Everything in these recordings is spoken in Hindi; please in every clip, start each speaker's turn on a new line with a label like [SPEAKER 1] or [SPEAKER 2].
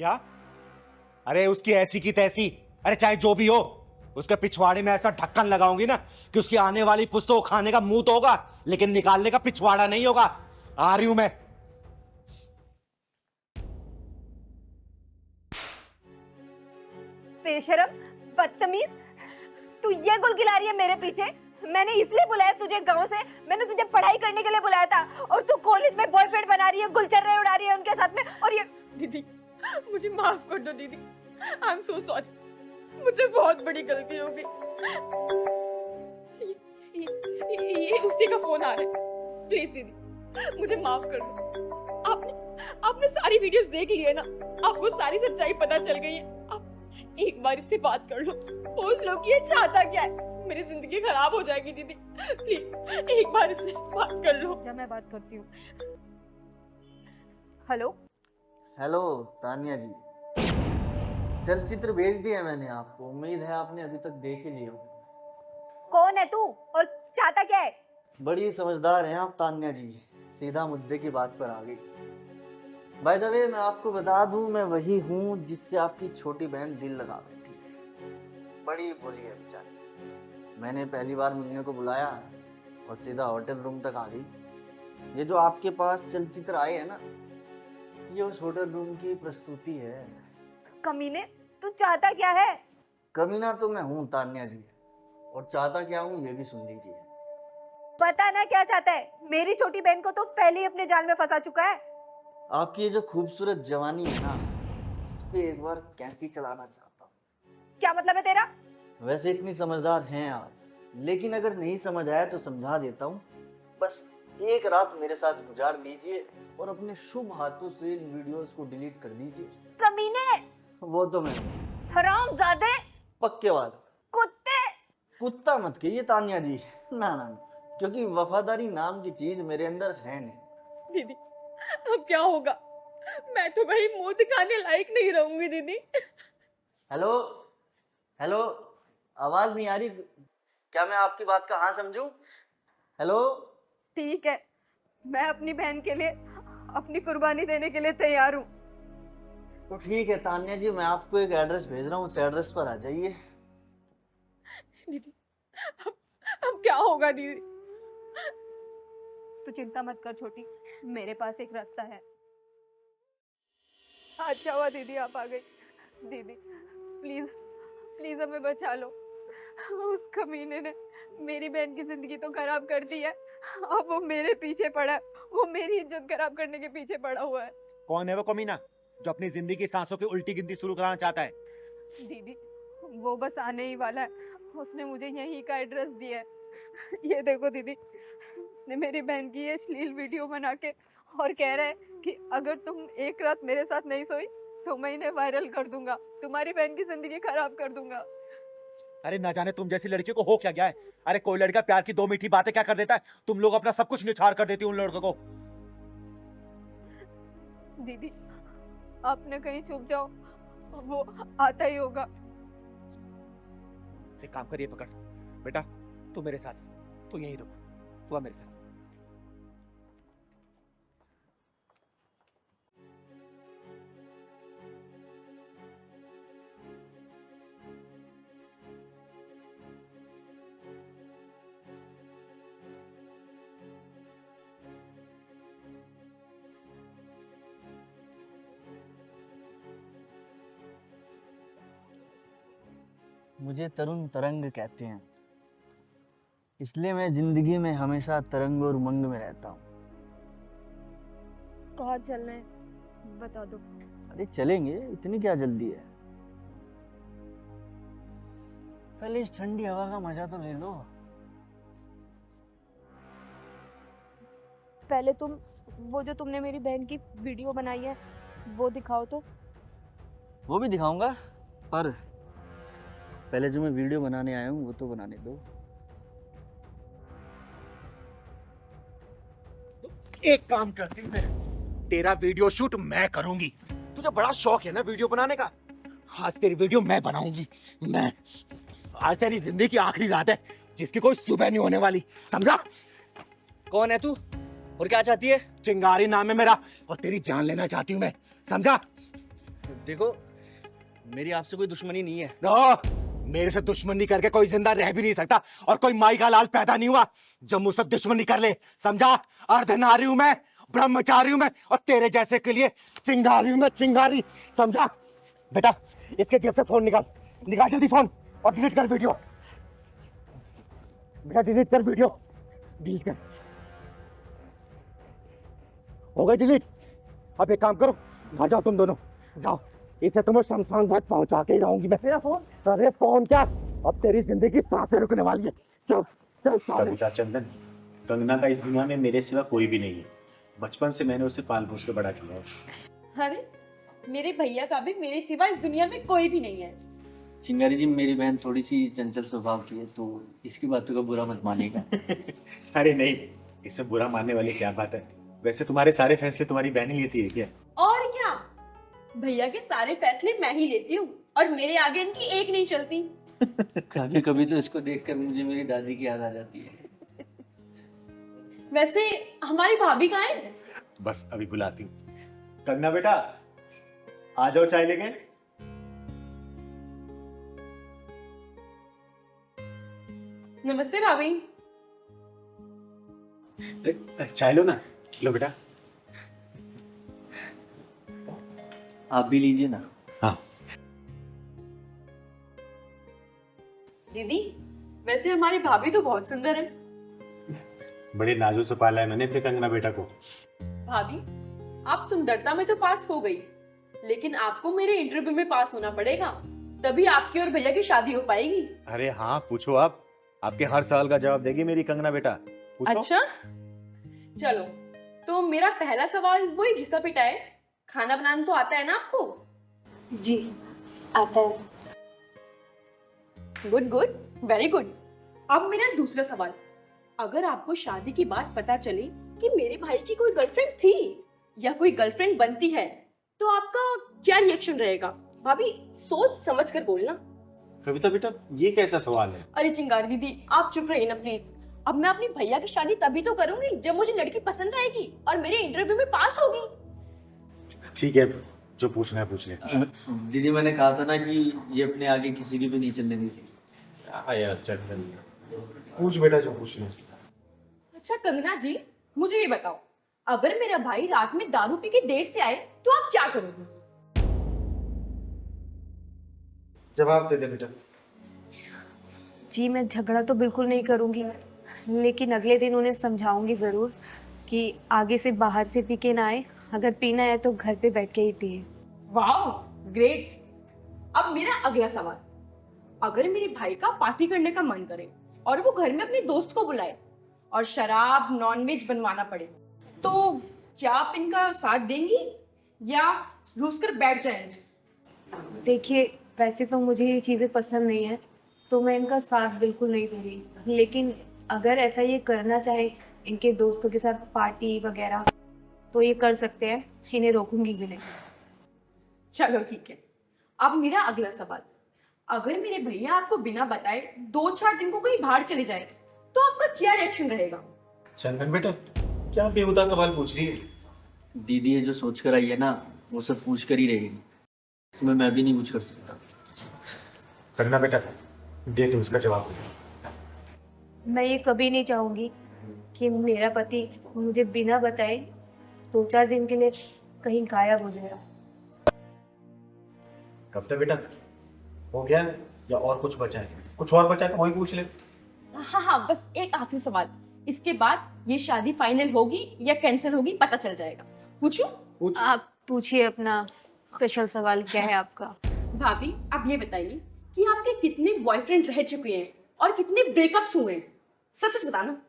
[SPEAKER 1] क्या? अरे उसकी ऐसी की तैसी, अरे चाहे जो भी हो, उसके पिछवाड़े में ऐसा ढक्कन लगाऊंगी ना कि उसकी आने वाली पुस्तों खाने का मुंह तो होगा, लेकिन निकालने का पिछवाड़ा नहीं होगा। आ रही हूं मैं।
[SPEAKER 2] बेशरम, बदतमीज, तू ये गुल खिला रही है मेरे पीछे। मैंने इसलिए बुलाया तुझे गांव से, मैंने तुझे पढ़ाई करने के लिए बुलाया था, और तू कॉलेज में बॉयफ्रेंड बना रही है, गुलचर्रे उड़ा रही है उनके साथ में। और ये
[SPEAKER 3] दीदी, मुझे माफ कर दो दीदी। आई एम सो सॉरी, मुझे बहुत बड़ी गलती हो गई। ये उसी का फोन आ रहा है। प्लीज दीदी, मुझे माफ कर दो। आपने सारी वीडियोस देख ली है ना, आपको सारी सच्चाई पता चल गई है। आप एक बार इससे बात कर लो, पूछ लो कि ये चाहता क्या है। मेरी जिंदगी खराब हो जाएगी दीदी, प्लीज एक बार इससे बात कर लो।
[SPEAKER 2] जब मैं बात करती हूँ। हेलो
[SPEAKER 4] हेलो तानिया जी, चलचित्र भेज दिया मैंने आपको, उम्मीद है आपने अभी तक देख ही लिया हो।
[SPEAKER 2] कौन है तू और चाहता क्या है?
[SPEAKER 4] बड़ी समझदार हैं आप तान्या जी, सीधा मुद्दे की बात पर आ गई। बाय द वे मैं आपको बता दूं, मैं वही हूँ जिससे आपकी छोटी बहन दिल लगा बैठी है। बड़ी भोली है बेचारी। मैंने पहली बार मिलने को बुलाया और सीधा होटल रूम तक आ गई। ये जो आपके पास चलचित्र आए हैं ना, ये उस होटल रूम की प्रस्तुति है।
[SPEAKER 2] कमीने, तू चाहता क्या है?
[SPEAKER 4] कमीना तो मैं हूँ तान्या जी, और चाहता क्या हूँ ये भी सुन लीजिए।
[SPEAKER 2] पता ना क्या चाहता है। मेरी छोटी बहन को तो पहले ही अपने जाल में फंसा चुका है।
[SPEAKER 4] आपकी ये जो खूबसूरत जवानी है ना, इस पे एक बार कैंची चलाना चाहता हूँ।
[SPEAKER 2] क्या मतलब है तेरा?
[SPEAKER 4] वैसे इतनी समझदार हैं आप, लेकिन अगर नहीं समझ आया तो समझा देता हूँ। बस एक रात मेरे साथ गुजार लीजिए और अपने शुभ हाथों से इन वीडियोस को डिलीट कर दीजिए।
[SPEAKER 2] कमीने,
[SPEAKER 4] वो तो मैं
[SPEAKER 2] हरामजादे,
[SPEAKER 4] पक्के वाला।
[SPEAKER 2] कुत्ते।
[SPEAKER 4] कुत्ता मत कहिए तान्या जी, ना ना ना, क्योंकि वफादारी नाम की चीज मेरे अंदर है नहीं।
[SPEAKER 3] दीदी, अब क्या होगा? मैं तो कहीं मुंह दिखाने लायक नहीं रहूंगी दीदी।
[SPEAKER 4] हेलो हेलो, आवाज नहीं आ रही क्या? मैं आपकी बात का हाँ समझूं? हेलो।
[SPEAKER 2] ठीक है, मैं अपनी बहन के लिए अपनी कुर्बानी देने के लिए तैयार हूँ।
[SPEAKER 4] तो ठीक है तान्या जी, मैं आपको एक एड्रेस भेज रहा हूँ, उस एड्रेस पर आ जाइए।
[SPEAKER 3] दीदी, अब क्या होगा दीदी?
[SPEAKER 2] तू चिंता मत कर छोटी, मेरे पास एक रास्ता है। अच्छा हुआ दीदी आप आ गई। दीदी प्लीज प्लीज हमें बचा लो। उस कमीने ने मेरी बहन की जिंदगी तो खराब कर दी है, अब वो मेरे पीछे पड़ा है। वो मेरी इज्जत खराब करने के पीछे पड़ा हुआ है।
[SPEAKER 1] कौन है वो कमीना जो अपनी जिंदगी की सांसों की उल्टी गिनती शुरू कराना चाहता है?
[SPEAKER 2] दीदी वो बस आने ही वाला है, उसने मुझे यहीं का एड्रेस दिया है। ये देखो दीदी, उसने मेरी बहन की ये अश्लील वीडियो बना के और कह रहा है कि अगर तुम एक रात मेरे साथ नहीं सोई तो मैं इन्हें वायरल कर दूंगा, तुम्हारी बहन की जिंदगी खराब कर दूंगा।
[SPEAKER 1] अरे ना जाने तुम जैसी लड़की को हो क्या गया है। अरे कोई लड़का प्यार की दो मीठी बातें क्या कर देता है, तुम लोग अपना सब कुछ निछाड़ कर देती हो उन लड़कों को।
[SPEAKER 2] दीदी आप न कहीं छुप जाओ, वो आता ही होगा।
[SPEAKER 1] एक काम करिए, पकड़ बेटा, तू मेरे साथ, तू यहीं रुक, तू आ मेरे साथ।
[SPEAKER 4] मुझे तरुण तरंग कहते हैं, इसलिए मैं जिंदगी में हमेशा तरंग और उमंग में रहता हूँ।
[SPEAKER 2] कहाँ चलना है बता दो।
[SPEAKER 4] अरे चलेंगे, इतनी क्या जल्दी है? पहले इस ठंडी हवा का मजा तो ले लो।
[SPEAKER 2] पहले तुम वो जो तुमने मेरी बहन की वीडियो बनाई है वो दिखाओ तो।
[SPEAKER 4] वो भी दिखाऊंगा, पर पहले जो मैं वीडियो बनाने आया हूँ वो तो बनाने दो।
[SPEAKER 1] एक काम करती हूँ, तेरा वीडियो शूट मैं करूंगी। तुझे बड़ा शौक है ना वीडियो बनाने का, आज तेरी वीडियो मैं बनाऊंगी। मैं आज तेरी जिंदगी की आखिरी रात है जिसकी कोई सुबह नहीं होने वाली, समझा?
[SPEAKER 4] कौन है तू और क्या चाहती है?
[SPEAKER 1] चिंगारी नाम है मेरा और तेरी जान लेना चाहती हूँ मैं, समझा?
[SPEAKER 4] देखो, मेरी आपसे कोई दुश्मनी नहीं है।
[SPEAKER 1] मेरे से दुश्मनी करके कोई जिंदा रह भी नहीं सकता और कोई माई का लाल पैदा नहीं हुआ जब मुझसे दुश्मनी कर ले, समझा? अर्धनारी हूं मैं, ब्रह्मचारी हूं मैं, और तेरे जैसे के लिए चिंगारी हूं मैं, चिंगारी, समझा? बेटा इसके जेब से फोन निकाल, निकाल जल्दी फोन और डिलीट कर वीडियो। बेटा डिलीट कर वीडियो, डिलीट कर। हो गई डिलीट? अब एक काम करो, घर जाओ तुम दोनों, जाओ। इसे तुम्हें शमशान घाट पहुंचा के ही रहूंगी मैं। तेरा फोन? अरे फोन क्या, अब तेरी जिंदगी सांसें रुकने वाली है। चल चल
[SPEAKER 5] कविता चंदन, कंगना का इस दुनिया में मेरे सिवा कोई भी नहीं है। बचपन से मैंने उसे पाल पोस के बड़ा किया है।
[SPEAKER 3] अरे मेरे भैया का भी मेरे सिवा इस दुनिया में कोई भी नहीं है।
[SPEAKER 4] चिंगारी जी, मेरी बहन थोड़ी सी चंचल स्वभाव की है, तो इसकी बातों का बुरा मत मानिएगा।
[SPEAKER 5] अरे नहीं, इसे बुरा मानने वाली क्या बात है। वैसे तुम्हारे सारे फैसले तुम्हारी बहन ही लेती है क्या?
[SPEAKER 3] और क्या, भैया के सारे फैसले मैं ही लेती हूँ और मेरे आगे इनकी एक नहीं चलती।
[SPEAKER 4] कभी कभी तो इसको देखकर मुझे मेरी दादी की याद आ जाती है।
[SPEAKER 3] वैसे हमारी भाभी कहाँ है?
[SPEAKER 5] बस अभी बुलाती हूँ। कंगना बेटा, आ जाओ चाय लेके।
[SPEAKER 3] नमस्ते भाभी।
[SPEAKER 5] चाय लो ना। लो बेटा।
[SPEAKER 4] आप भी लीजिए ना।
[SPEAKER 5] हाँ।
[SPEAKER 3] दीदी, वैसे हमारी भाभी तो बहुत सुंदर है।
[SPEAKER 5] बड़े नाजुक से पाला है मैंने अपने कंगना बेटा को।
[SPEAKER 3] भाभी, आप सुंदरता में तो पास हो गई, लेकिन आपको मेरे इंटरव्यू में पास होना पड़ेगा, तभी आपकी और भैया की शादी हो पाएगी।
[SPEAKER 5] अरे हाँ, पूछो आप। आपके हर सवाल का जवाब देगी मेरी कंगना बेटा। पूछो।
[SPEAKER 3] अच्छा, चलो तो मेरा पहला सवाल वही घिसा पिटा है, खाना बनाना तो आता है ना आपको?
[SPEAKER 2] जी आता है।
[SPEAKER 3] Good good, very good. अब मेरा दूसरा सवाल, अगर आपको शादी की बात पता चले कि मेरे भाई की कोई गर्लफ्रेंड थी या कोई गर्लफ्रेंड बनती है, तो आपका क्या रिएक्शन रहेगा? भाभी सोच समझ कर बोलना।
[SPEAKER 5] कविता बेटा, ये कैसा सवाल है?
[SPEAKER 3] अरे चिंगारी दीदी, आप चुप रहिए ना प्लीज। अब मैं अपने भैया की शादी तभी तो करूंगी जब मुझे लड़की पसंद आएगी और मेरे इंटरव्यू में पास होगी।
[SPEAKER 5] ठीक है, जो पूछना है पूछ ले।
[SPEAKER 4] दीदी, मैंने कहा था ना कि ये अपने आगे किसी की भी नहीं चलने देती।
[SPEAKER 5] यार चंदन, पूछ बेटा जो पूछना है।
[SPEAKER 3] अच्छा कंगना जी, मुझे ये बताओ, अगर मेरा भाई रात में दारू पी के देर से आए तो आप क्या करोगे?
[SPEAKER 5] जवाब दे दे बेटा।
[SPEAKER 2] जी मैं झगड़ा तो बिल्कुल नहीं करूंगी, लेकिन अगले दिन उन्हें समझाऊंगी जरूर कि आगे से बाहर से पी के ना आए, अगर पीना है तो घर पे बैठ के ही पिए।
[SPEAKER 3] Wow, great. अब मेरा अगला सवाल, अगर मेरे भाई का पार्टी करने का मन करे और वो घर में अपने दोस्त को बुलाए और शराब नॉनवेज बनवाना पड़े, तो क्या आप इनका साथ देंगी या रूस कर बैठ जाएंगे?
[SPEAKER 2] देखिए, वैसे तो मुझे ये चीज़ें पसंद नहीं है, तो मैं इनका साथ बिल्कुल नहीं दूंगी, लेकिन अगर ऐसा ये करना चाहे इनके दोस्तों के साथ पार्टी वगैरह, तो ये कर सकते हैं, इन्हें रोकूंगी भी नहीं।
[SPEAKER 3] चलो ठीक है। अब मेरा अगला सवाल, अगर मेरे भैया आपको बिना बताए 2-4 दिन को कहीं बाहर चले जाए, तो आपका क्या रिएक्शन रहेगा?
[SPEAKER 5] चंदन बेटा, क्या बेहुदा सवाल पूछ रही है?
[SPEAKER 4] दीदी ये जो सोच कर आई है ना, वो सब पूछ कर ही रहेगी, उसमें मैं भी नहीं कुछ कर सकता।
[SPEAKER 5] कंगना बेटा, दे तू उसका जवाब।
[SPEAKER 2] मैं ये कभी नहीं चाहूंगी कि मेरा पति मुझे बिना बताए 2-4 दिन के लिए कहीं गायब हो जाए।
[SPEAKER 5] कब तक बेटा हो गया या और कुछ बचा है? कुछ और बचा है तो वही पूछ ले।
[SPEAKER 3] हाँ हाँ, बस एक आखिरी सवाल, इसके बाद ये शादी फाइनल होगी या कैंसिल होगी पता चल जाएगा। पूछूं?
[SPEAKER 5] पूछ।
[SPEAKER 2] आप पूछिए, अपना स्पेशल सवाल क्या है आपका?
[SPEAKER 3] भाभी, आप ये बताइए कि आपके कितने बॉयफ्रेंड रह चुके हैं और कितने ब्रेकअप्स हुए हैं? सच सच बताना।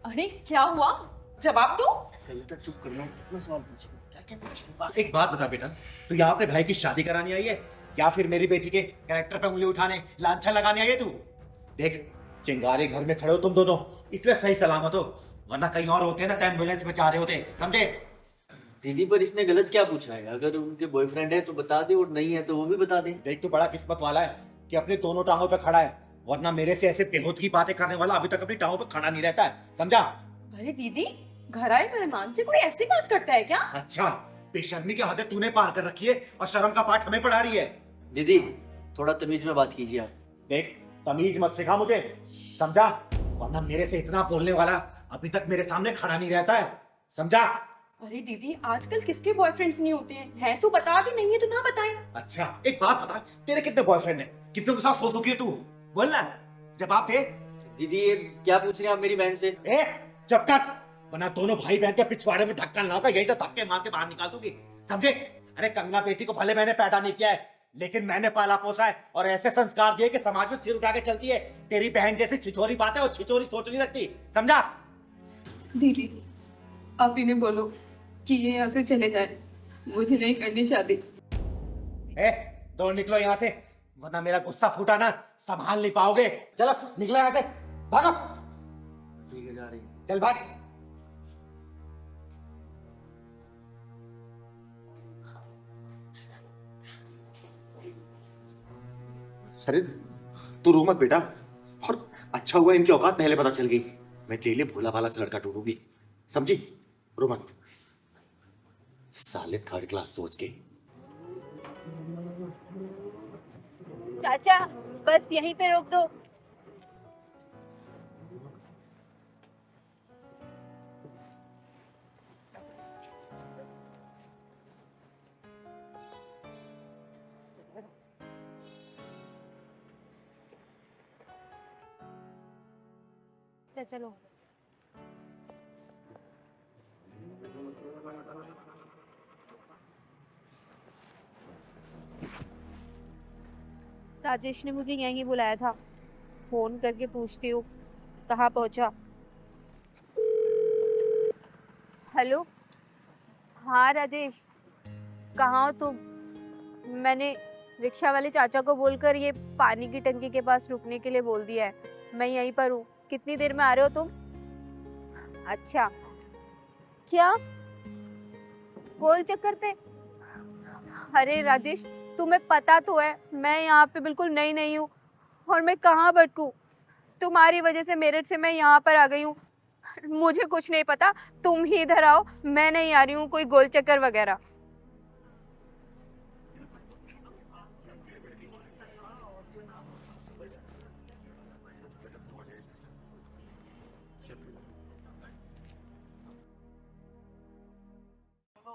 [SPEAKER 3] अरे क्या हुआ, जवाब दो।
[SPEAKER 4] चुप कर लो, कितना सवाल पूछे, क्या क्या पूछ रही हो?
[SPEAKER 1] एक बात बता बेटा, तू यहाँ अपने भाई की शादी कराने आई है या फिर मेरी बेटी के कैरेक्टर पे उंगली उठाने, लांछन लगाने आई है तू? देख, चिंगारी घर में खड़े हो तुम दोनों, इसलिए सही सलामत हो, वरना कहीं और होते ना तो एम्बुलेंस में चाह रहे होते, समझे?
[SPEAKER 4] दीदी, पर इसने गलत क्या पूछा है? अगर उनके बॉयफ्रेंड है तो बता दे, और नहीं है तो वो भी बता दे।
[SPEAKER 1] देख, तू बड़ा किस्मत वाला है कि अपनी दोनों टांगों पे खड़ा है। वरना मेरे से ऐसे बेहूद की बातें करने वाला अभी तक अपनी टांगों पे खड़ा नहीं रहता है, समझा?
[SPEAKER 3] अरे दीदी, घर आए मेहमान से कोई ऐसी बात करता है क्या?
[SPEAKER 1] अच्छा, बेशर्मी की हदें तूने पार कर रखी है और शर्म का पाठ हमें पढ़ा रही है।
[SPEAKER 4] दीदी थोड़ा तमीज में बात कीजिए आप।
[SPEAKER 1] देख, तमीज मत सिखा मुझे, समझा? वरना मेरे से इतना बोलने वाला अभी तक मेरे सामने खड़ा नहीं रहता है, समझा?
[SPEAKER 3] अरे दीदी, आजकल किसके बॉयफ्रेंड्स नहीं होते हैं तो बता दी, नहीं है तो ना बताएं।
[SPEAKER 1] अच्छा, एक बात बता, तेरे कितने बॉयफ्रेंड हैं? कितनों के साथ सो चुकी है तू? बोलना, जवाब दे।
[SPEAKER 4] दीदी ये क्या पूछ रहे हैं आप मेरी बहन से?
[SPEAKER 1] ए, चुप कर, वरना दोनों भाई बहन के पिछवाड़े में ढक्कन लगाकर यही से धक्के मार के बाहर निकाल दूंगी, समझे? अरे कंगना बेटी को भले मैंने पैदा नहीं किया है, लेकिन मैंने पाला पोसा है और ऐसे संस्कार दिए कि समाज में सिर उठा के चलती है। तेरी बहन जैसी छिछोरी बात है और छिछोरी सोच नहीं रखती, समझा?
[SPEAKER 2] दीदी आप इन्हें बोलो कि ये यहाँ से चले जाए, मुझे नहीं करनी शादी।
[SPEAKER 1] ए, दौड़ निकलो यहाँ से, वरना मेरा गुस्सा फूटा ना संभाल नहीं पाओगे। चलो निकलो यहाँ से, भागो।
[SPEAKER 4] ठीक है, जा रही है।
[SPEAKER 1] चल भाग। अरे तू रो मत बेटा, और अच्छा हुआ इनकी औकात पहले पता चल गई। मैं तेरे लिए भोला भाला से लड़का ढूंढूंगी, समझी? रो मत। साले थर्ड क्लास सोच के।
[SPEAKER 2] चाचा बस यहीं पे रोक दो। चलो राजेश ने मुझे यहीं बुलाया था, फोन करके पूछती हूँ कहाँ पहुंचा। हेलो, हाँ राजेश, कहाँ हो तुम? मैंने रिक्शा वाले चाचा को बोलकर ये पानी की टंकी के पास रुकने के लिए बोल दिया है। मैं यहीं पर हूँ, कितनी देर में आ रहे हो तुम? अच्छा, क्या गोल चक्कर पे? अरे राजेश, तुम्हें पता तो है मैं यहाँ पे बिल्कुल नई नहीं हूँ और मैं कहाँ भटकूं। तुम्हारी वजह से मेरठ से मैं यहाँ पर आ गई हूँ। मुझे कुछ नहीं पता, तुम ही इधर आओ, मैं नहीं आ रही हूँ कोई गोल चक्कर वगैरह।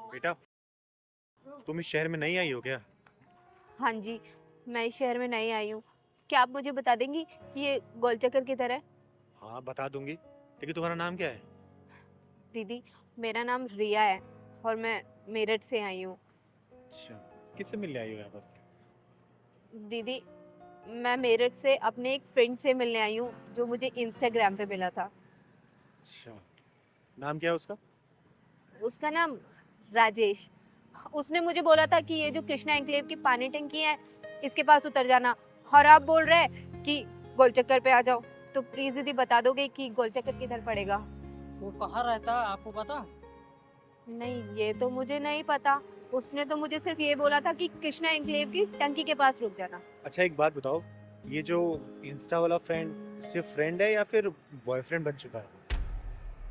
[SPEAKER 5] बेटा, तुम इस शहर में नहीं आई हो क्या?
[SPEAKER 2] हाँ जी, मैं इस शहर में नई आई हूँ। क्या आप मुझे बता देंगी कि ये गोल चक्कर किधर है?
[SPEAKER 5] हाँ बता दूंगी, लेकिन तुम्हारा नाम क्या है?
[SPEAKER 2] दीदी मेरा नाम रिया है और मैं मेरठ से आई हूँ।
[SPEAKER 5] अच्छा, किससे मिलने आई हो यहाँ पर?
[SPEAKER 2] दीदी मैं मेरठ से अपने एक फ्रेंड से मिलने आई हूँ जो मुझे इंस्टाग्राम पे मिला था।
[SPEAKER 5] अच्छा, नाम क्या है उसका?
[SPEAKER 2] उसका नाम राजेश। उसने मुझे बोला था कि ये जो कृष्णा एन्क्लेव की पानी टंकी है इसके पास उतर जाना, और आप बोल रहे हैं कि गोल चक्कर पे आ जाओ। तो प्लीज दीदी बता दोगे कि गोल चक्कर किधर पड़ेगा?
[SPEAKER 6] वो कहाँ रहता है आपको पता?
[SPEAKER 2] नहीं, ये तो मुझे नहीं पता। उसने तो मुझे सिर्फ ये बोला था कि कृष्णा एन्क्लेव की टंकी के पास रुक जाना।
[SPEAKER 5] अच्छा एक बात बताओ, ये जो इंस्टा वाला फ्रेंड सिर्फ फ्रेंड है या फिर बॉयफ्रेंड बन चुका है?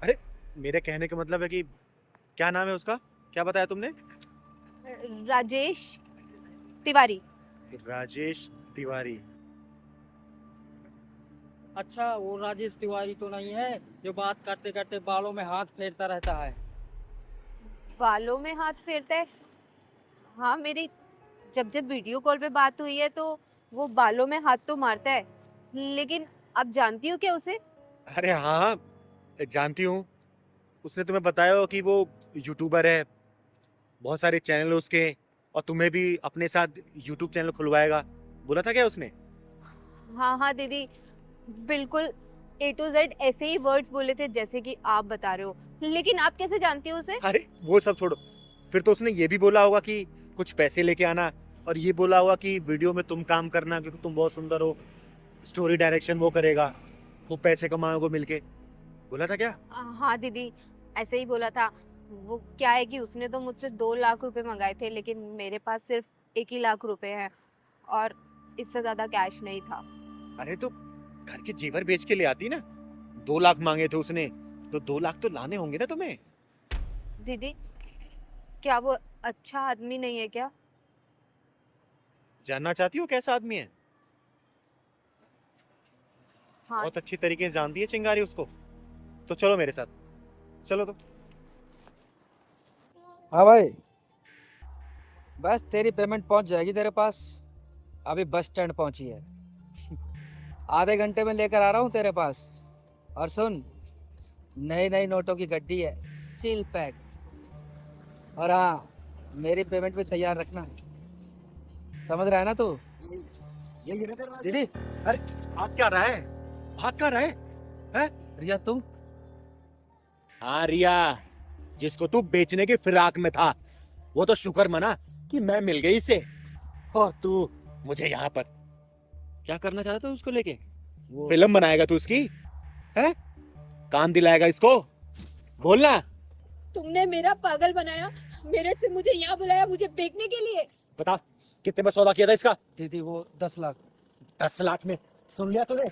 [SPEAKER 5] अरे मेरे कहने का मतलब है कि क्या नाम है उसका, क्या बताया तुमने?
[SPEAKER 2] राजेश तिवारी।
[SPEAKER 5] राजेश तिवारी।
[SPEAKER 6] अच्छा, वो राजेश तिवारी तो नहीं है जो बात करते करते बालों में हाथ फेरता रहता है?
[SPEAKER 2] बालों में हाथ फेरता है? हाँ, मेरी जब जब वीडियो कॉल पे बात हुई है तो वो बालों में हाथ तो मारता है, लेकिन आप जानती हो क्या उसे?
[SPEAKER 5] अरे हाँ, जानती हूँ। उसने तुम्हें बताया हो कि वो यूट्यूबर है, बहुत सारे चैनल है उसके, और तुम्हें भी अपने साथ यूट्यूब चैनल खुलवाएगा, बोला था क्या उसने?
[SPEAKER 2] हाँ हाँ दीदी, बिल्कुल A to Z ऐसे ही वर्ड्स बोले थे जैसे कि आप बता रहे हो। लेकिन आप कैसे जानती हो उसे?
[SPEAKER 5] अरे वो सब छोड़ो, फिर तो उसने ये भी बोला होगा कि कुछ पैसे लेके आना, और ये बोला होगा कि वीडियो में तुम काम करना क्योंकि तुम बहुत सुंदर हो, स्टोरी डायरेक्शन वो करेगा, वो पैसे कमाओगे मिलके, बोला था क्या?
[SPEAKER 2] हाँ दीदी, ऐसे ही बोला था। वो क्या है कि उसने तो मुझसे 2 लाख रुपए मंगाए थे, लेकिन मेरे पास सिर्फ 1 ही लाख रुपए हैं और इससे ज्यादा कैश नहीं था।
[SPEAKER 5] अरे तो घर के जेवर बेच के ले आती ना। 2 लाख मांगे थे उसने, तो 2 लाख तो लाने होंगे ना तुम्हें।
[SPEAKER 2] दीदी क्या वो अच्छा आदमी नहीं है क्या?
[SPEAKER 5] जानना चाहती हो कैसा आदमी है?
[SPEAKER 2] हाँ
[SPEAKER 5] बहुत अच्छी तरीके से जानती है चिंगारी उसको। तो चलो मेरे साथ, चलो तो।
[SPEAKER 6] हाँ भाई, बस तेरी पेमेंट पहुंच जाएगी तेरे पास। अभी बस स्टैंड पहुंची है। आधे घंटे में लेकर आ रहा हूँ तेरे पास। और सुन, नई नई नोटों की गड्डी है, सील पैक। और हाँ, मेरी पेमेंट भी तैयार रखना। समझ रहा है ना तू?
[SPEAKER 1] ये ना तेरा
[SPEAKER 6] दीदी,
[SPEAKER 1] अरे भाग क्या रहा है? भाग क्या रहा है?
[SPEAKER 6] रिया तुम?
[SPEAKER 1] हाँ रिया, जिसको तू बेचने की फिराक में था, वो तो शुक्र मना कि मैं मिल गई इसे। और तू मुझे यहाँ पर क्या करना चाहता है उसको लेके?
[SPEAKER 6] वो
[SPEAKER 1] फिल्म बनाएगा तू उसकी? है? काम दिलाएगा इसको? बोलना।
[SPEAKER 3] तुमने मेरा पागल बनाया, मेरठ से मुझे यहाँ बुलाया मुझे बेचने के लिए।
[SPEAKER 1] बता कितने में सौदा किया था इसका?
[SPEAKER 6] दीदी वो 10 लाख।
[SPEAKER 1] 10 लाख में? सुन लिया तूने?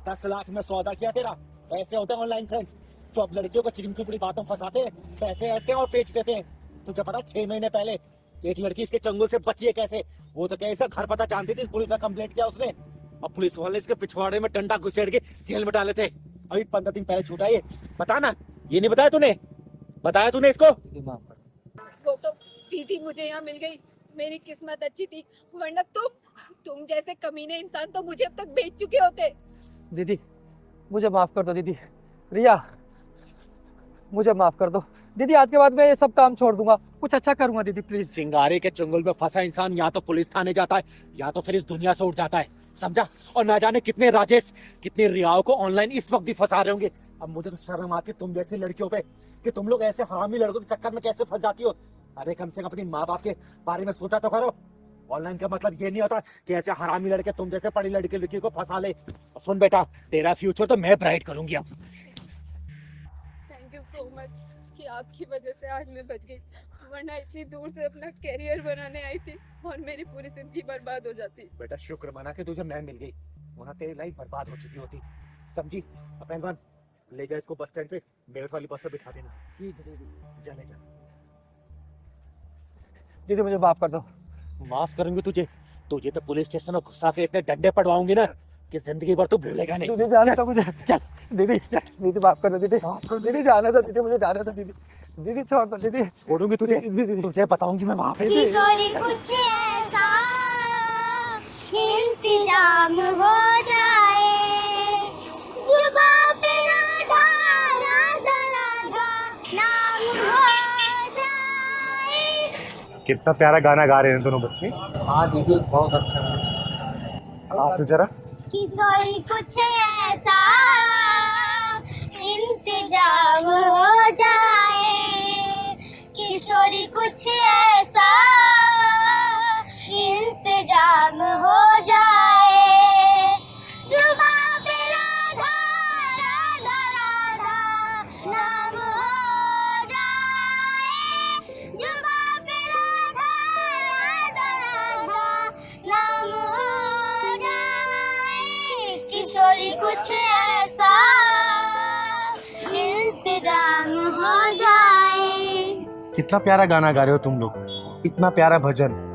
[SPEAKER 1] 10 लाख में सौदा किया तेरा। ऐसे होते हैं ऑनलाइन फ्रेंड्स, तो अब लड़कियों को चिकन कुपड़ी बातों फंसाते हैं, पैसे ऐसे और बेच देते हैं। तुझे पता 6 महीने पहले एक लड़की इसके चंगुल से बची है कैसे? वो तो कैसे घर पता जानती थी, पुलिस में कंप्लेंट किया उसने। अब पुलिस वाले इसके पिछवाड़े में डंडा घुसेड़ के जेल में डाले थे। अभी 15 दिन पहले छूटा ये। बता ना, ये नहीं बताया तूने? बताया तूने इसको?
[SPEAKER 6] दीदी माफ कर।
[SPEAKER 3] वो तो दीदी मुझे यहाँ मिल गई, मेरी किस्मत अच्छी थी, वरना तुम जैसे कमीने इंसान तो मुझे अब तक बेच चुके होते।
[SPEAKER 6] दीदी मुझे माफ कर दो। दीदी, रिया मुझे माफ कर दो। दीदी आज के बाद मैं ये सब काम छोड़ दूंगा, कुछ अच्छा करूंगा दीदी प्लीज।
[SPEAKER 1] चिंगारे के चंगुल में फंसा इंसान या तो पुलिस थाने जाता है या तो फिर इस दुनिया से उठ जाता है, समझा? और ना जाने कितने राजेश, कितने रियाओं को ऑनलाइन इस वक्त भी फंसा रहे होंगे। अब मुझे तो शर्म आती है तुम जैसी लड़कियों पे कि तुम लोग ऐसे हरामी लड़कों के चक्कर में कैसे फंस जाती हो। अरे कम से कम अपनी माँ बाप के बारे में सोचा तो करो। ऑनलाइन का मतलब ये नहीं होता कि ऐसे हरामी लड़के तुम जैसे पढ़ी लड़की को फंसा ले। सुन बेटा, तेरा फ्यूचर तो मैं ब्राइट करूंगी अब।
[SPEAKER 2] थैंक यू सो मच कि आपकी वजह से आज मैं बच गई, वरना इतनी दूर से अपना कैरियर बनाने आई थी और मेरी पूरी जिंदगी बर्बाद हो जाती।
[SPEAKER 1] बेटा शुक्र मना कि तुझे मैं मिल गई, वरना तेरी लाइफ बर्बाद हो चुकी होती, समझी? अपन ले जा इसको बस स्टैंड पे, मेरठ वाली बस से बिठा देना।
[SPEAKER 6] ठीक है दीदी।
[SPEAKER 1] जा ले जा।
[SPEAKER 6] दीदी मुझे माफ कर दो।
[SPEAKER 1] माफ करूंगी तुझे? तुझे तो पुलिस स्टेशन में घुसा के इतने डंडे पड़वाऊंगी ना कि जिंदगी भर तू भूलेगा नहीं।
[SPEAKER 6] दीदी जाने दो मुझे।
[SPEAKER 1] चल
[SPEAKER 6] दीदी दीदी माफ कर दो। दीदी दीदी जाने दो। दीदी मुझे जाने दो। दीदी दीदी छोड़ दो। दीदी
[SPEAKER 1] छोड़ूंगी तुझे,
[SPEAKER 6] दीदी
[SPEAKER 1] तुझे बताऊंगी मैं वहां पे।
[SPEAKER 7] किशोरी कुछ ऐसा इंतजाम हो जाए, जुबां पे राधा राधा राधा नाम हो जाए।
[SPEAKER 5] कितना प्यारा गाना गा रहे हैं दोनों बच्चे।
[SPEAKER 6] हाँ दीदी बहुत अच्छा है।
[SPEAKER 5] आप तो जरा।
[SPEAKER 7] किशोरी कुछ ऐसा इंतजाम हो जाए, किशोरी कुछ ऐसा इंतजाम हो जाए, जुबां पे राधा राधा राधा नाम हो जाए, जुबां पे राधा राधा राधा नाम हो जाए, किशोरी कुछ ऐसा इंतजाम हो जाए।
[SPEAKER 5] कितना प्यारा गाना गा रहे हो तुम लोग, इतना प्यारा भजन।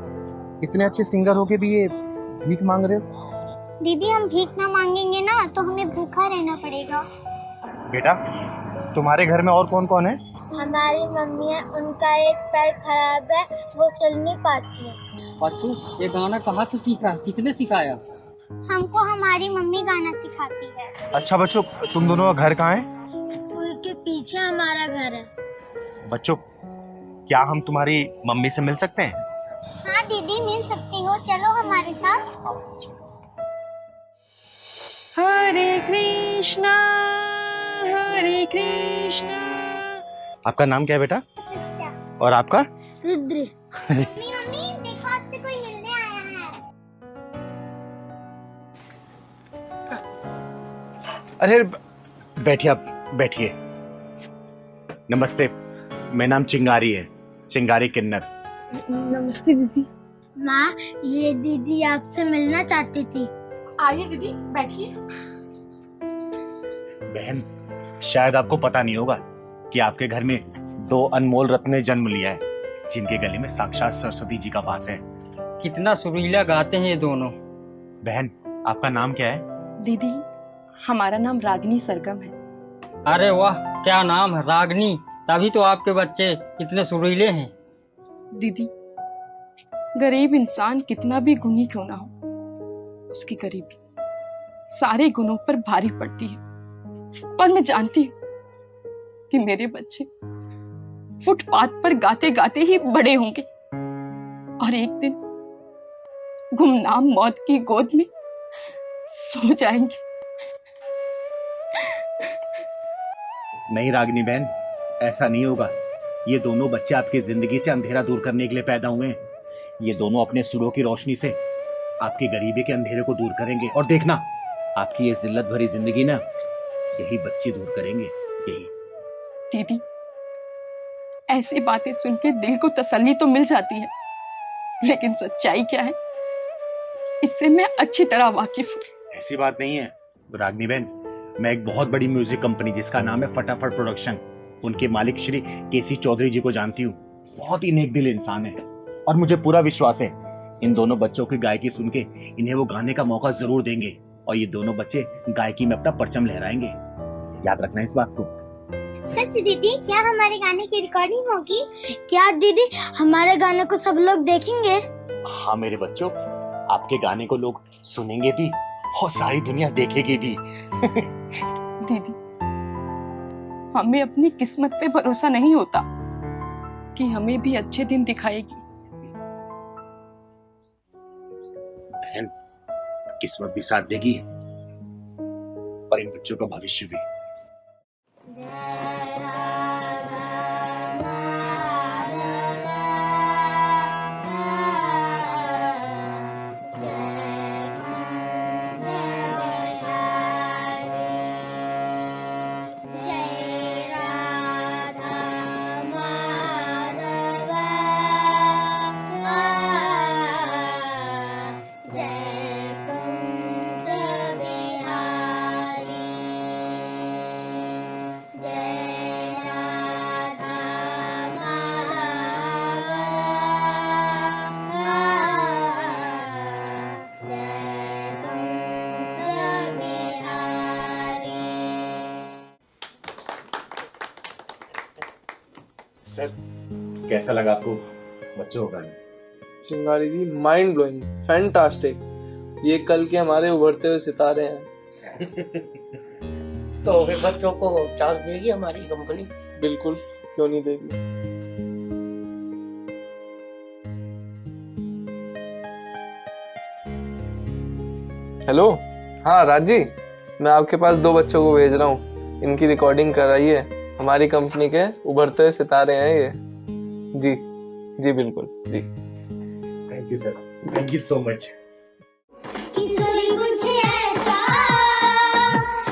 [SPEAKER 5] इतने अच्छे सिंगर होके भी ये भीख मांग रहे हो।
[SPEAKER 7] दीदी हम भीख ना मांगेंगे ना तो हमें भूखा रहना पड़ेगा।
[SPEAKER 5] बेटा तुम्हारे घर में और कौन कौन है?
[SPEAKER 7] हमारी मम्मी है, उनका एक पैर खराब है, वो चल नहीं पाती है।
[SPEAKER 6] बच्चों ये गाना कहाँ से सीखा, किसने सिखाया?
[SPEAKER 7] हमको हमारी मम्मी गाना सिखाती है।
[SPEAKER 5] अच्छा बच्चों, तुम दोनों का घर कहाँ है?
[SPEAKER 7] स्कूल के पीछे हमारा घर है।
[SPEAKER 5] बच्चों क्या हम तुम्हारी मम्मी से मिल सकते हैं?
[SPEAKER 7] हाँ दीदी मिल सकती हो, चलो हमारे साथ।
[SPEAKER 3] हरे कृष्णा हरे कृष्णा।
[SPEAKER 5] आपका नाम क्या है बेटा? और आपका?
[SPEAKER 7] रुद्र। मम्मी मम्मी देखो आपसे कोई मिलने आया है।
[SPEAKER 5] अरे बैठिए, आप बैठिए। नमस्ते, मेरा नाम चिंगारी है, चिंगारी किन्नर।
[SPEAKER 3] नमस्ते दीदी।
[SPEAKER 7] माँ ये दीदी आपसे मिलना चाहती थी।
[SPEAKER 3] आइए दीदी बैठिए।
[SPEAKER 5] बहन, शायद आपको पता नहीं होगा कि आपके घर में 2 अनमोल रत्न ने जन्म लिया है, जिनके गले में साक्षात सरस्वती जी का वास है।
[SPEAKER 6] कितना सुरीला गाते हैं ये दोनों।
[SPEAKER 5] बहन, आपका नाम क्या है?
[SPEAKER 3] दीदी, हमारा नाम रागिनी सरगम है।
[SPEAKER 6] अरे वाह, क्या नाम है, रागनी। तभी तो आपके बच्चे कितने सुरीले हैं।
[SPEAKER 3] दीदी, गरीब इंसान कितना भी गुणी क्यों ना हो, उसकी गरीबी सारे गुणों पर भारी पड़ती है। पर मैं जानती हूँ कि मेरे बच्चे फुटपाथ पर गाते गाते ही बड़े होंगे और एक दिन गुमनाम मौत की गोद में सो जाएंगे।
[SPEAKER 5] नहीं रागिनी बहन, ऐसा नहीं होगा। ये दोनों बच्चे आपकी जिंदगी से अंधेरा दूर करने के लिए पैदा हुए हैं। ये दोनों अपने सुरों की रोशनी से आपकी गरीबी के अंधेरे को दूर करेंगे, और देखना, आपकी ये जिल्लत भरी जिंदगी ना यही बच्चे दूर करेंगे। यही।
[SPEAKER 3] दीदी, ऐसी बातें सुन के दिल को तसल्ली तो मिल जाती है, लेकिन सच्चाई क्या है इससे मैं अच्छी तरह वाकिफ हूँ।
[SPEAKER 5] ऐसी बात नहीं है रागिनी बहन, मैं एक बहुत बड़ी म्यूजिक कंपनी जिसका नाम है फटाफट प्रोडक्शन, उनके मालिक श्री केसी चौधरी जी को जानती हूँ। बहुत ही नेक दिल इंसान है, और मुझे पूरा विश्वास है इन दोनों बच्चों की गायकी सुन के इन्हें वो गाने का मौका जरूर देंगे, और ये दोनों बच्चे गायकी में अपना परचम लहराएंगे। याद रखना इस बात को।
[SPEAKER 7] सच दीदी, क्या हमारे गाने की रिकॉर्डिंग होगी? क्या दीदी हमारे गाने को सब लोग देखेंगे?
[SPEAKER 5] हाँ मेरे बच्चों, आपके गाने को लोग सुनेंगे भी और सारी दुनिया देखेगी भी।
[SPEAKER 3] दीदी, हमें अपनी किस्मत पे भरोसा नहीं होता कि हमें भी अच्छे दिन दिखाएगी।
[SPEAKER 5] बहन, किस्मत भी साथ देगी, पर इन बच्चों का भविष्य भी। सर, कैसा लगा आपको बच्चों का गाना?
[SPEAKER 8] चिंगारी जी, माइंड ब्लोइंग, फैंटास्टिक। ये कल के हमारे उभरते हुए सितारे हैं।
[SPEAKER 9] तो फिर बच्चों को चांस देगी हमारी कंपनी?
[SPEAKER 8] बिल्कुल, क्यों नहीं देगी। हेलो, हाँ राज जी, मैं आपके पास 2 बच्चों को भेज रहा हूँ, इनकी रिकॉर्डिंग कराइए। हमारी कंपनी के उभरते हुए सितारे हैं ये। जी जी बिल्कुल जी।
[SPEAKER 5] Thank you sir, thank you so much.
[SPEAKER 7] किसी कुछ ऐसा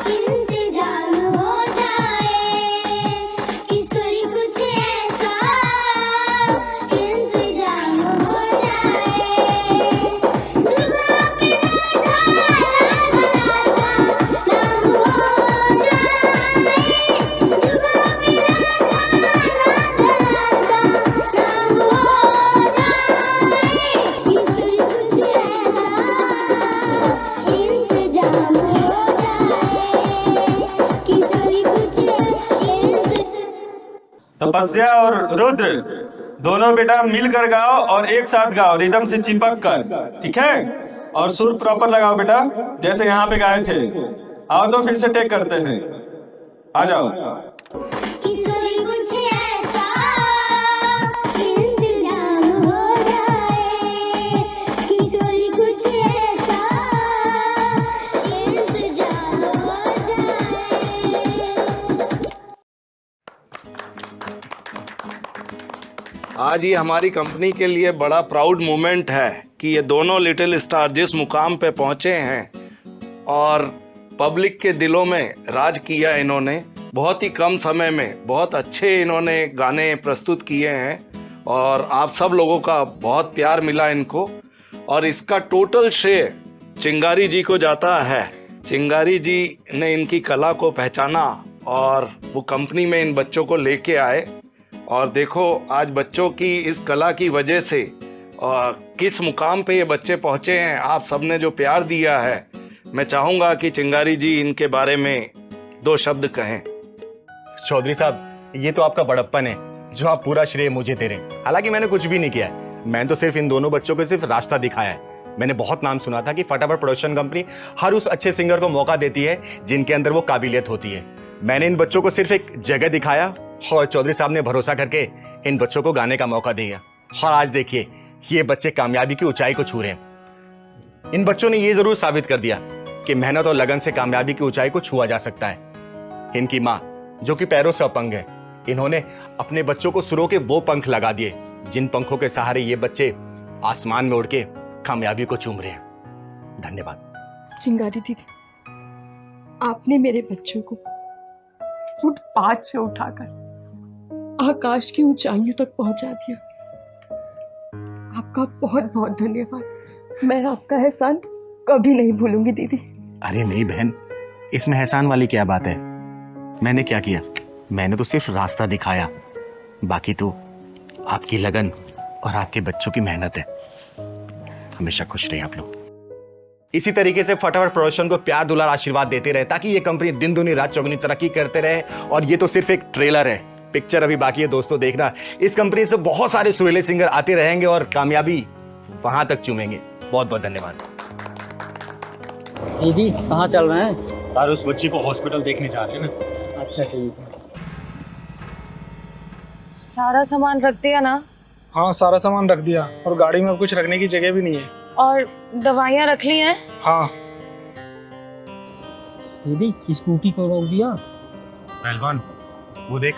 [SPEAKER 7] इंतजाम हो जाए, किसी कुछ ऐसा इंतजाम हो जाए, जुबां पे नाम हो जाए, जुबां पे
[SPEAKER 10] तपस्या और रुद्र दोनों बेटा मिलकर गाओ और एक साथ गाओ, रिदम से चिपक कर, ठीक है? और सुर प्रॉपर लगाओ बेटा, जैसे यहाँ पे गाए थे। आओ तो फिर से टेक करते हैं, आ जाओ।
[SPEAKER 7] किसी कुछ ऐसा इंतजाम हो जाए, किसी कुछ ऐसा इंतजाम हो जाए।
[SPEAKER 11] आज ये हमारी कंपनी के लिए बड़ा प्राउड मोमेंट है कि ये दोनों लिटिल स्टार जिस मुकाम पे पहुंचे हैं और पब्लिक के दिलों में राज किया इन्होंने। बहुत ही कम समय में बहुत अच्छे इन्होंने गाने प्रस्तुत किए हैं और आप सब लोगों का बहुत प्यार मिला इनको, और इसका टोटल श्रेय चिंगारी जी को जाता है। चिंगारी जी ने इनकी कला को पहचाना और वो कंपनी में इन बच्चों को लेके आए। और देखो आज बच्चों की इस कला की वजह से किस मुकाम पे ये बच्चे पहुंचे हैं। आप सबने जो प्यार दिया है, मैं चाहूंगा कि चिंगारी जी इनके बारे में 2 शब्द कहें।
[SPEAKER 5] चौधरी साहब, ये तो आपका बड़प्पन है जो आप पूरा श्रेय मुझे दे रहे हैं। हालांकि मैंने कुछ भी नहीं किया है, मैंने तो सिर्फ इन दोनों बच्चों को सिर्फ रास्ता दिखाया है। मैंने बहुत नाम सुना था कि फटाफट प्रोडक्शन कंपनी हर उस अच्छे सिंगर को मौका देती है जिनके अंदर वो काबिलियत होती है। मैंने इन बच्चों को सिर्फ एक जगह दिखाया और चौधरी साहब ने भरोसा करके इन बच्चों को गाने का मौका दिया। और आज देखिए ये बच्चे कामयाबी की ऊंचाई को छू रहे हैं। इन बच्चों ने ये जरूर साबित कर दिया कि मेहनत और लगन से कामयाबी की ऊंचाई को छुआ जा सकता है। इनकी माँ जो कि पैरों से अपंग है, इन्होंने अपने बच्चों को सुरों के वो पंख लगा दिए जिन पंखों के सहारे ये बच्चे आसमान में उड़ के कामयाबी को चूम रहे हैं। धन्यवाद।
[SPEAKER 3] चिंगारी दीदी, आपने मेरे बच्चों को फुट 5 से उठाकर आकाश की ऊंचाइयों तक पहुंचा दिया। आपका बहुत बहुत धन्यवाद। मैं आपका एहसान कभी नहीं भूलूंगी दीदी।
[SPEAKER 5] अरे नहीं बहन, इसमें एहसान वाली क्या बात है। मैंने क्या किया? मैंने तो सिर्फ रास्ता दिखाया, बाकी तो आपकी लगन और आपके बच्चों की मेहनत है। हमेशा खुश रहे आप लोग। इसी तरीके से फटाफट प्रोडक्शन को प्यार दुलार आशीर्वाद देते रहे ताकि ये कंपनी दिन दूनी रात चौगुनी तरक्की करते रहे। और ये तो सिर्फ एक ट्रेलर है, पिक्चर अभी बाकी है दोस्तों देखना। इस कंपनी से बहुत सारे सुरीले सिंगर आते रहेंगे और कामयाबी वहां तक चूमेंगे। बहुत बहुत धन्यवाद।
[SPEAKER 6] दीदी कहाँ चल रहे हैं?
[SPEAKER 5] यार उस बच्ची को हॉस्पिटल देखने जा रहे हैं ना।
[SPEAKER 6] अच्छा ठीक है।
[SPEAKER 12] सारा सामान रख दिया ना?
[SPEAKER 13] हाँ सारा सामान रख दिया, और गाड़ी में अब कुछ रखने की जगह भी नहीं है।
[SPEAKER 12] और दवाइयाँ रख ली हैं?
[SPEAKER 13] हाँ।
[SPEAKER 6] दीदी स्कूटी को रोक दिया।
[SPEAKER 5] पहलवान वो देख,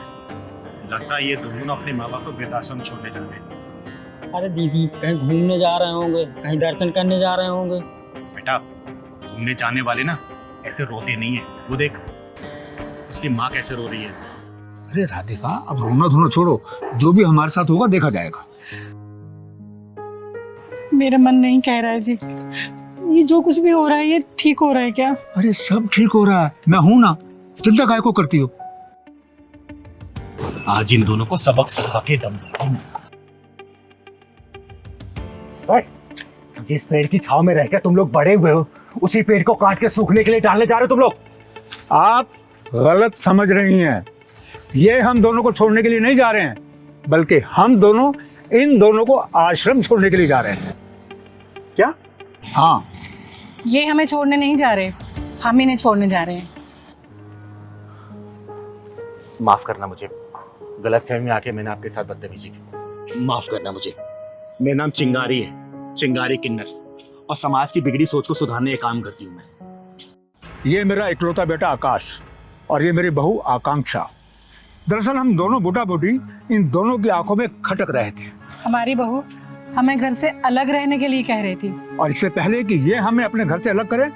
[SPEAKER 5] लगता है ये दोनों अपने माँ बाप को वृद्धाश्रम छोड़ने जा रहे हैं।
[SPEAKER 6] अरे दीदी कहीं घूमने जा रहे होंगे, कहीं दर्शन करने जा रहे होंगे।
[SPEAKER 5] बेटा घूमने जाने वाले ना ऐसे रोते नहीं है। वो देख उसकी माँ कैसे रो रही है।
[SPEAKER 14] अरे राधिका, अब रोना धोना छोड़ो, जो भी हमारे साथ होगा देखा जाएगा।
[SPEAKER 15] मेरा मन नहीं कह रहा है जी, ये जो कुछ भी हो रहा है ये ठीक हो रहा है क्या?
[SPEAKER 14] अरे सब ठीक हो रहा है, मैं हूं ना, चिंता काहे को करती हो।
[SPEAKER 5] आज इन दोनों को सबक सिखा के दम दूंगा। जिस पेड़ की छाव में रहकर तुम लोग बड़े हुए हो, उसी पेड़ को काट के सूखने के लिए डालने जा रहे हो तुम लोग।
[SPEAKER 14] आप गलत समझ रही हैं। ये हम दोनों को छोड़ने के लिए नहीं जा रहे हैं, बल्कि हम दोनों इन दोनों को आश्रम छोड़ने के लिए जा रहे हैं।
[SPEAKER 5] क्या?
[SPEAKER 14] हाँ।
[SPEAKER 15] ये हमें छोड़ने नहीं जा रहे, हम इन्हें छोड़ने जा रहे हैं।
[SPEAKER 5] माफ करना मुझे, गलतफहमी में आके मैंने आपके साथ बदतमीजी की। माफ करना मुझे। मेरा नाम चिंगारी है, चिंगारी किन्नर, और समाज की बिगड़ी सोच को सुधारने का काम करती हूँ मैं।
[SPEAKER 14] ये मेरा इकलौता बेटा आकाश और ये मेरी बहू आकांक्षा। दरअसल हम दोनों बूढ़ा बूढ़ी इन दोनों की आंखों में खटक रहे थे।
[SPEAKER 15] हमारी बहू हमें घर से अलग रहने के लिए कह रही थी,
[SPEAKER 14] और इससे पहले कि ये हमें अपने घर से अलग करें,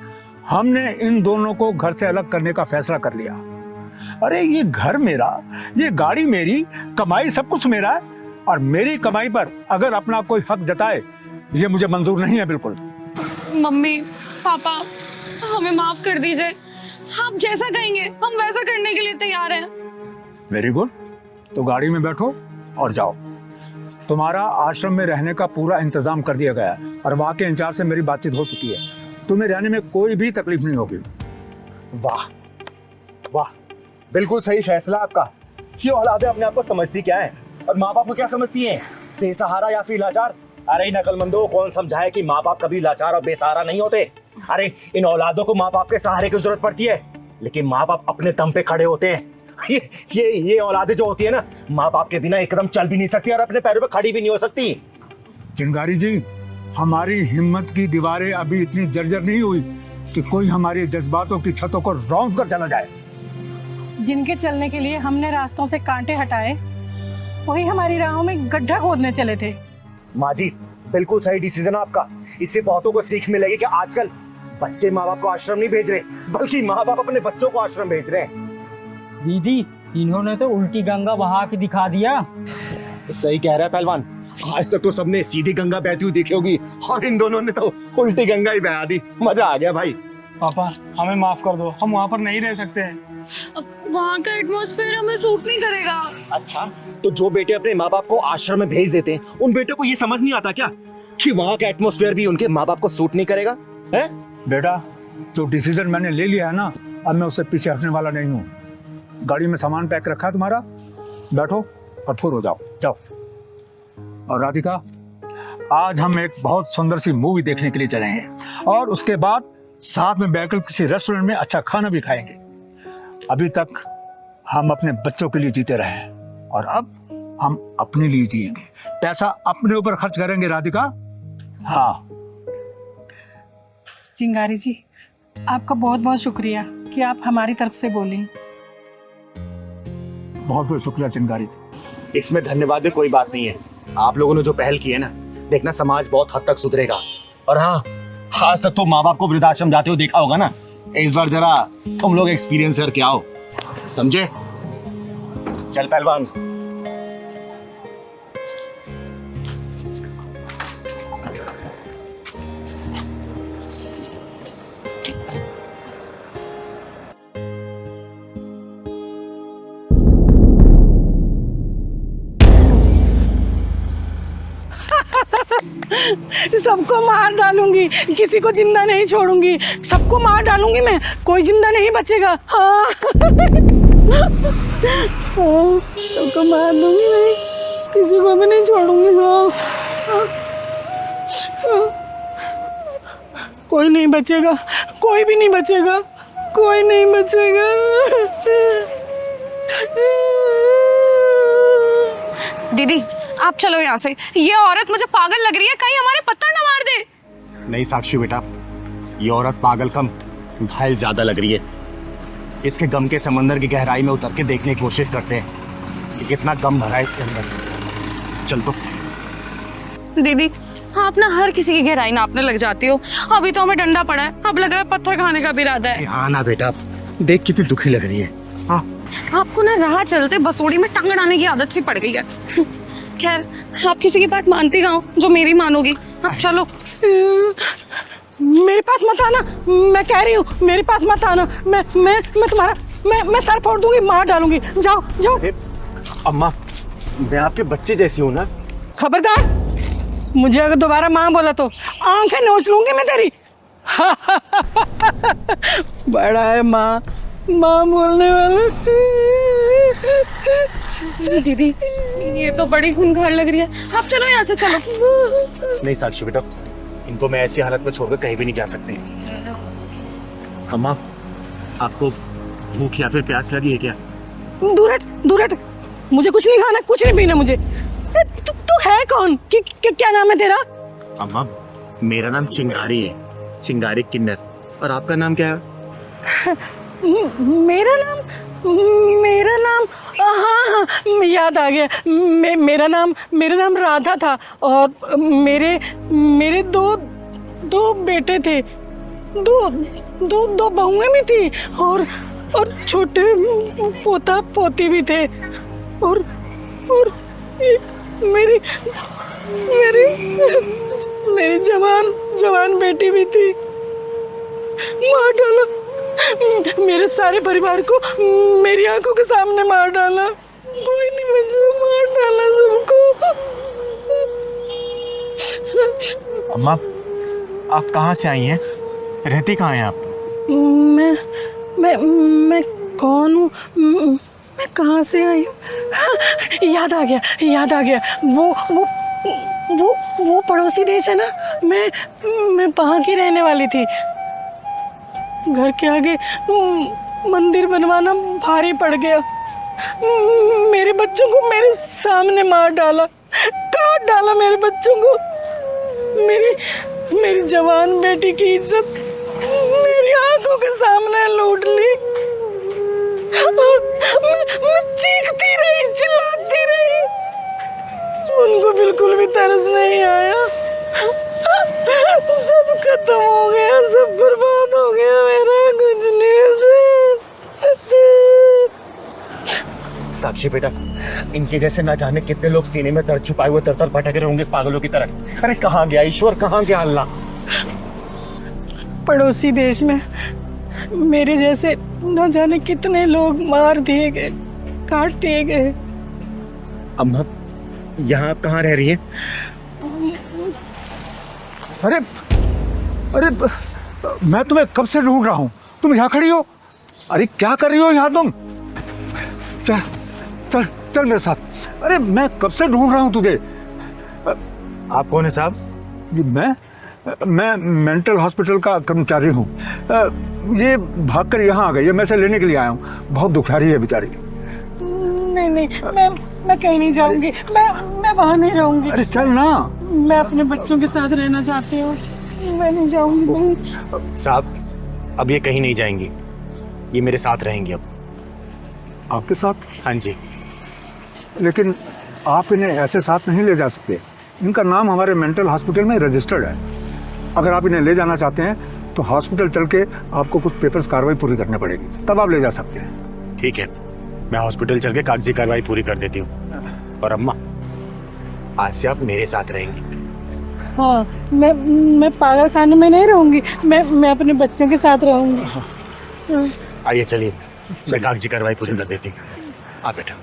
[SPEAKER 14] हमने इन दोनों को घर से अलग करने का फैसला कर लिया। अरे ये घर मेरा, ये गाड़ी मेरी, कमाई सब कुछ मेरा है, और मेरी कमाई पर अगर अपना कोई हक जताए ये मुझे मंजूर नहीं है बिल्कुल।
[SPEAKER 12] मम्मी पापा हमें माफ कर दीजिए, आप जैसा कहेंगे हम वैसा करने के लिए तैयार हैं।
[SPEAKER 14] वेरी गुड, तो गाड़ी में बैठो और जाओ। तुम्हारा आश्रम में रहने का पूरा इंतजाम कर दिया गया है और वहाँ के इंचार्ज से मेरी बातचीत हो चुकी है। तुम्हें रहने में कोई भी तकलीफ नहीं होगी।
[SPEAKER 5] वाह वाह, बिल्कुल सही फैसला आपका। ये औलादे अपने आप को समझती क्या है और माँ बाप को क्या समझती हैं? बेसहारा या फिर लाचार? अरे नकलमंदों, कौन समझाए कि माँ बाप कभी लाचार और बेसहारा नहीं होते। अरे इन औलादों को माँ बाप के सहारे की जरूरत पड़ती है, लेकिन माँ बाप अपने दम पे खड़े होते हैं। ये औलादे जो होती है ना, माँ बाप के बिना एकदम चल भी नहीं सकती और अपने पैरों पे खड़ी भी नहीं हो सकती।
[SPEAKER 14] चिंगारी जी, हमारी हिम्मत की दीवारें अभी इतनी जर्जर नहीं हुई कि कोई हमारे जज्बातों की छतों को रौंद कर चला जाए।
[SPEAKER 15] जिनके चलने के लिए हमने रास्तों से कांटे हटाए, वही हमारी राहों में गड्ढा खोदने चले थे।
[SPEAKER 5] माँ जी, बिल्कुल सही डिसीजन आपका। इससे बहुतों को सीख मिलेगी कि आजकल बच्चे माँ बाप को आश्रम नहीं भेज रहे, बल्कि माँ बाप अपने बच्चों को आश्रम भेज रहे हैं।
[SPEAKER 6] दीदी इन्होंने तो उल्टी गंगा बहा के दिखा दिया।
[SPEAKER 5] सही कह रहा है पहलवान, आज तक तो सबने सीधी गंगा बहती हुई देखी होगी और इन दोनों ने तो उल्टी गंगा ही बहा दी। मजा आ गया भाई।
[SPEAKER 13] पापा हमें माफ कर दो, हम वहाँ पर नहीं रह सकते हैं।
[SPEAKER 12] वहाँ का एटमॉस्फेयर हमें सूट नहीं करेगा।
[SPEAKER 1] अच्छा, तो जो बेटे अपने माँ बाप को आश्रम में भेज देते हैं, उन बेटे को ये समझ नहीं आता क्या कि वहाँ का एटमॉस्फेयर भी उनके माँ बाप को सूट नहीं करेगा? है
[SPEAKER 14] बेटा, जो डिसीजन मैंने ले लिया है ना, अब मैं उससे पीछे हटने वाला नहीं हूँ। गाड़ी में सामान पैक रखा है तुम्हारा, बैठो और फुर हो जाओ, जाओ। और राधिका, आज हम एक बहुत सुंदर सी मूवी देखने के लिए चलेंगे और उसके बाद साथ में बैठकर किसी रेस्टोरेंट में अच्छा खाना भी खाएंगे। अभी तक हम अपने बच्चों के लिए जीते रहे हैं और अब हम अपने लिए जिएंगे। पैसा अपने ऊपर खर्च करेंगे राधिका। हाँ
[SPEAKER 15] चिंगारी जी, आपका बहुत बहुत शुक्रिया कि आप हमारी तरफ से बोली।
[SPEAKER 14] बहुत बहुत शुक्रिया चिंगारी जी।
[SPEAKER 1] इसमें धन्यवाद की कोई बात नहीं है। आप लोगों ने जो पहल की है ना, देखना समाज बहुत हद तक सुधरेगा। और हाँ, आज तक तो माँ बाप को वृद्धाश्रम जाते हुए देखा होगा ना, इस बार जरा तुम लोग एक्सपीरियंस करके आओ, समझे? चल पहलवान।
[SPEAKER 15] सबको मार डालूंगी, किसी को जिंदा नहीं छोड़ूंगी, सबको मार डालूंगी मैं, कोई जिंदा नहीं बचेगा। हाँ सबको मार दूंगी मैं, किसी को भी नहीं छोड़ूंगी मैं। कोई नहीं बचेगा, कोई भी नहीं बचेगा, कोई नहीं बचेगा।
[SPEAKER 12] दीदी आप चलो यहाँ से, ये औरत मुझे पागल लग रही है, कहीं हमारे पत्थर न मार दे।
[SPEAKER 1] नहीं साक्षी बेटा, ये औरत पागल कम घायल ज्यादा लग रही है। इसके गम के समंदर की गहराई में उतर के देखने की कोशिश करते हैं कि कितना गम भरा है इसके अंदर। चल तो।
[SPEAKER 12] दीदी आप ना हर किसी की गहराई नापने लग जाती हो। अभी तो हमें डंडा पड़ा है, अब लग रहा है पत्थर खाने का भी इरादा है।
[SPEAKER 1] हाँ ना बेटा, देख कितनी दुखी लग रही है। हाँ
[SPEAKER 12] आपको ना राह चलते बसोड़ी में टंग अड़ाने की आदत सी पड़ गई है। खैर आप किसी की बात मानती कहाँ हो जो मेरी मानोगी। अब चलो।
[SPEAKER 15] मेरे पास मत आना, मैं कह रही हूँ मेरे पास मत आना। मैं तुम्हारा मैं सर फोड़ दूंगी, मार डालूंगी। जाओ जाओ।
[SPEAKER 1] अम्मा, मैं आपके बच्चे जैसी हूँ ना।
[SPEAKER 15] खबरदार, मुझे अगर दोबारा माँ बोला तो आंखें नोच लूंगी मैं तेरी। बड़ा है माँ, माँ बोलने वाला।
[SPEAKER 12] दीदी ये तो बड़ी खूंखार लग रही है, आप चलो यहाँ से, चलो।
[SPEAKER 1] नहीं साक्षी बेटा, इनको मैं ऐसी हालत में छोड़कर कहीं भी नहीं जा सकते। अम्मा, आपको भूख या फिर प्यास लगी है क्या?
[SPEAKER 15] दूर हट, दूर हट, मुझे कुछ नहीं खाना, कुछ नहीं पीना मुझे। तू है कौन? क्या नाम है तेरा?
[SPEAKER 1] अम्मा, मेरा नाम चिंगारी है, चिंगारी किन्नर। और आपका नाम क्या है?
[SPEAKER 15] मेरा नाम हाँ, याद आ गया। मेरा नाम राधा था और मेरे दो बेटे थे, दो बहुएं भी थी और छोटे पोता पोती भी थे और एक मेरी जवान बेटी भी थी। मार डाला मेरे सारे परिवार को, मेरी आंखों के सामने मार डाला। कोई नहीं बचा, मार डाला सबको।
[SPEAKER 1] अम्मा, आप कहाँ से आई हैं? रहती कहाँ हैं आप?
[SPEAKER 15] मैं कौन हूँ? मैं कहाँ से आई हूँ? हाँ, याद आ गया। वो पड़ोसी देश है ना, मैं वहाँ की रहने वाली थी। घर के आगे मंदिर बनवाना भारी पड़ गया। मेरे बच्चों को मेरे सामने मार डाला, काट डाला मेरे बच्चों को। मेरी जवान बेटी की इज्जत मेरी आंखों के सामने लूट ली। मैं चीखती रही, चिल्लाती रही, उनको बिल्कुल भी तरस नहीं आया। सब खत्म हो गया, सब बर्बाद हो गया, मेरा कुछ नहीं बचा।
[SPEAKER 1] साक्षी बेटा, इनके जैसे ना जाने कितने लोग सीने में दर्द छुपाए हुए तर भटक रहे होंगे पागलों की तरह। अरे कहाँ गया ईश्वर, कहाँ गया अल्लाह?
[SPEAKER 15] पड़ोसी देश में मेरे जैसे न जाने कितने लोग मार दिए गए, काट दिए गए।
[SPEAKER 5] अम्मा यहाँ आप कहाँ रह रही हैं?
[SPEAKER 14] अरे अरे मैं तुम्हें कब से ढूंढ रहा हूँ, तुम यहाँ खड़ी हो। अरे क्या कर रही हो यहाँ तुम? चल चल चल मेरे साथ। अरे मैं कब से ढूंढ रहा हूँ तुझे।
[SPEAKER 5] आप कौन है साहब?
[SPEAKER 14] जी मैं मेंटल हॉस्पिटल का कर्मचारी हूँ। ये भागकर यहाँ आ गई है, मैं इसे लेने के लिए आया हूँ। बहुत दुखियारी है बेचारी।
[SPEAKER 15] नहीं मैं कहीं नहीं जाऊंगी, मैं वहाँ नहीं रहूंगी।
[SPEAKER 14] अरे चल ना।
[SPEAKER 15] मैं अपने बच्चों के साथ रहना चाहती हूँ, मैं नहीं जाऊंगी।
[SPEAKER 5] साहब अब ये कहीं नहीं जाएंगी, ये मेरे साथ रहेंगी अब।
[SPEAKER 14] आपके साथ?
[SPEAKER 5] हाँ जी।
[SPEAKER 14] लेकिन आप इन्हें ऐसे साथ नहीं ले जा सकते, इनका नाम हमारे मेंटल हॉस्पिटल में रजिस्टर्ड है। अगर आप इन्हें ले जाना चाहते हैं तो हॉस्पिटल चल के आपको कुछ पेपर्स कार्रवाई पूरी करनी पड़ेगी, तब आप ले जा सकते हैं।
[SPEAKER 5] ठीक है, मैं हॉस्पिटल चल के कागजी कार्रवाई पूरी कर देती हूँ। और अम्मा आज से आप मेरे साथ रहेंगी।
[SPEAKER 15] हाँ, मैं पागल खाने में नहीं रहूंगी, मैं अपने बच्चों के साथ रहूंगी।
[SPEAKER 5] आइए चलिए, मैं कागजी कार्रवाई पूरी कर देती हूँ। आप बेटा।